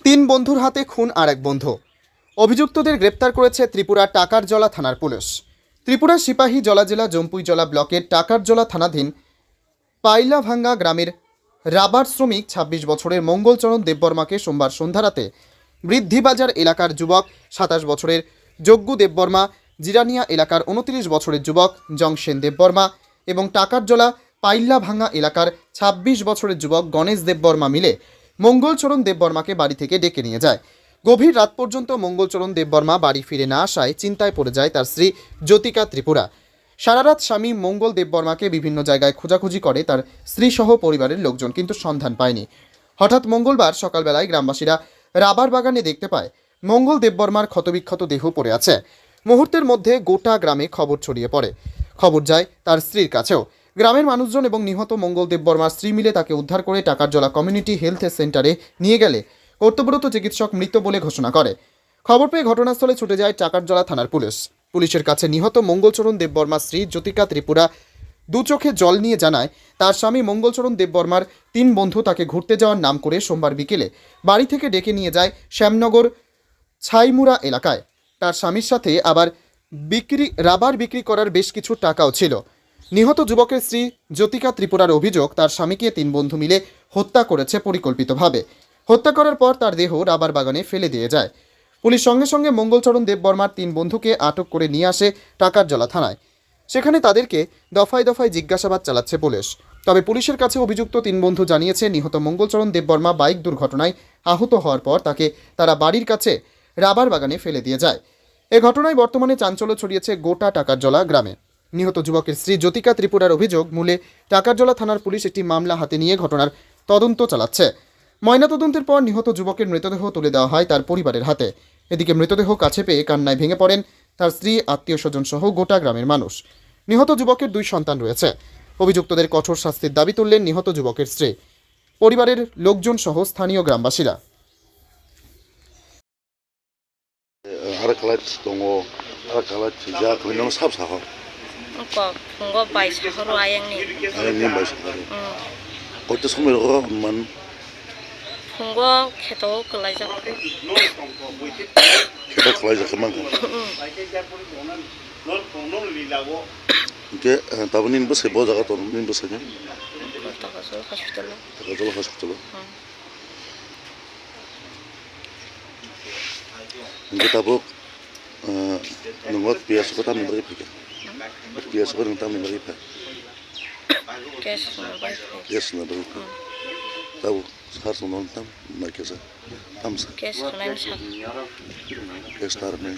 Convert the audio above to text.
তিন বন্ধুর হাতে খুন আর এক বন্ধু। অভিযুক্তদের গ্রেপ্তার করেছে ত্রিপুরা টাকারজলা থানার পুলিশ। ত্রিপুরা সিপাহীজলা জেলা জম্পুইজলা ব্লকের টাকারজলা থানাধীন পাইলাভাঙ্গা গ্রামের রাবার শ্রমিক ২৬ বছরের মঙ্গলচরণ দেববর্মাকে সোমবার সন্ধ্যারাতে বৃদ্ধিবাজার এলাকার যুবক ২৭ বছরের যজ্ঞু দেববর্মা, জিরানিয়া এলাকার ২৯ বছরের যুবক জংসেন দেববর্মা এবং টাকারজলা পাইলাভাঙ্গা এলাকার ২৬ বছরের যুবক গণেশ দেববর্মা মিলে মঙ্গলচরণ দেববর্মাকে বাড়ি থেকে ডেকে নিয়ে যায়। গভীর রাত পর্যন্ত মঙ্গলচরণ দেববর্মা বাড়ি ফিরে না আসায় চিন্তায় পড়ে যায় তার স্ত্রী জ্যোতিকা ত্রিপুরা। সারারাত স্বামী মঙ্গল দেববর্মাকে বিভিন্ন জায়গায় খোঁজাখুঁজি করে তার স্ত্রীসহ পরিবারের লোকজন, কিন্তু সন্ধান পায়নি। হঠাৎ মঙ্গলবার সকালবেলায় গ্রামবাসীরা রাবার বাগানে দেখতে পায় মঙ্গল দেববর্মার ক্ষতবিক্ষত দেহ পড়ে আছে। মুহূর্তের মধ্যে গোটা গ্রামে খবর ছড়িয়ে পড়ে। খবর যায় তার স্ত্রীর কাছেও। গ্রামের মানুষজন এবং নিহত মঙ্গল দেববর্মার স্ত্রী মিলে তাকে উদ্ধার করে টাকারজলা কমিউনিটি হেলথ সেন্টারে নিয়ে গেলে কর্তব্যরত চিকিৎসক মৃত বলে ঘোষণা করে। খবর পেয়ে ঘটনাস্থলে ছুটে যায় টাকারজলা থানার পুলিশ। পুলিশের কাছে নিহত মঙ্গলচরণ দেববর্মার স্ত্রী জ্যোতিকা ত্রিপুরা দু চোখে জল নিয়ে জানায় তার স্বামী মঙ্গলচরণ দেববর্মার তিন বন্ধু তাকে ঘুরতে যাওয়ার নাম করে সোমবার বিকেলে বাড়ি থেকে ডেকে নিয়ে যায় শ্যামনগর ছাইমুরা এলাকায়। তার স্বামীর সাথে আবার রাবার বিক্রি করার বেশ কিছু টাকাও ছিল। নিহত যুবকের স্ত্রী জ্যোতিকা ত্রিপুরার অভিযোগ, তার স্বামীকে তিন বন্ধু মিলে হত্যা করেছে পরিকল্পিতভাবে। হত্যা করার পর তার দেহ রাবার বাগানে ফেলে দিয়ে যায়। পুলিশ সঙ্গে সঙ্গে মঙ্গলচরণ দেববর্মার তিন বন্ধুকে আটক করে নিয়ে আসে টাকারজলা থানায়। সেখানে তাদেরকে দফায় দফায় জিজ্ঞাসাবাদ চালাচ্ছে পুলিশ। তবে পুলিশের কাছে অভিযুক্ত তিন বন্ধু জানিয়েছে নিহত মঙ্গলচরণ দেববর্মা বাইক দুর্ঘটনায় আহত হওয়ার পর তাকে তারা বাড়ির কাছে রাবার বাগানে ফেলে দিয়ে যায়। এ ঘটনায় বর্তমানে চাঞ্চল্য ছড়িয়েছে গোটা টাকারজলা গ্রামে। নিহত যুবকের স্ত্রী জ্যোতিকা ত্রিপুরার অভিযোগ, মূলে টাকারজলা থানার পুলিশ একটি মামলা হাতে নিয়ে ঘটনার তদন্ত চালাচ্ছে। ময়নাতদন্তের পর নিহত যুবকের মৃতদেহ তুলে দেওয়া হয় তার পরিবারের হাতে। এদিকে মৃতদেহ কাছে পেয়ে কান্নায় ভেঙে পড়েন তার স্ত্রী, আত্মীয় স্বজন সহ গোটা গ্রামের মানুষ। নিহত যুবকের 2 সন্তান রয়েছে। অভিযুক্তদের কঠোর শাস্তির দাবি তুললেন নিহত যুবকের স্ত্রী, পরিবারের লোকজন সহ স্থানীয় গ্রামবাসীরা। फुंगो खेताव कलाय जाबाय खेता खलाय जाखोमांखो के ताबनि बसे ब जागा तो निन बसे ने हॉस्पिटल इनके ताबो नंगत पियास को ताम निबरी फैके पियास को नंताम निबरी फै केस नबरी ताबो सार सोनन ताम नाकेसा ताम सा केस खनाय सा केस तार ने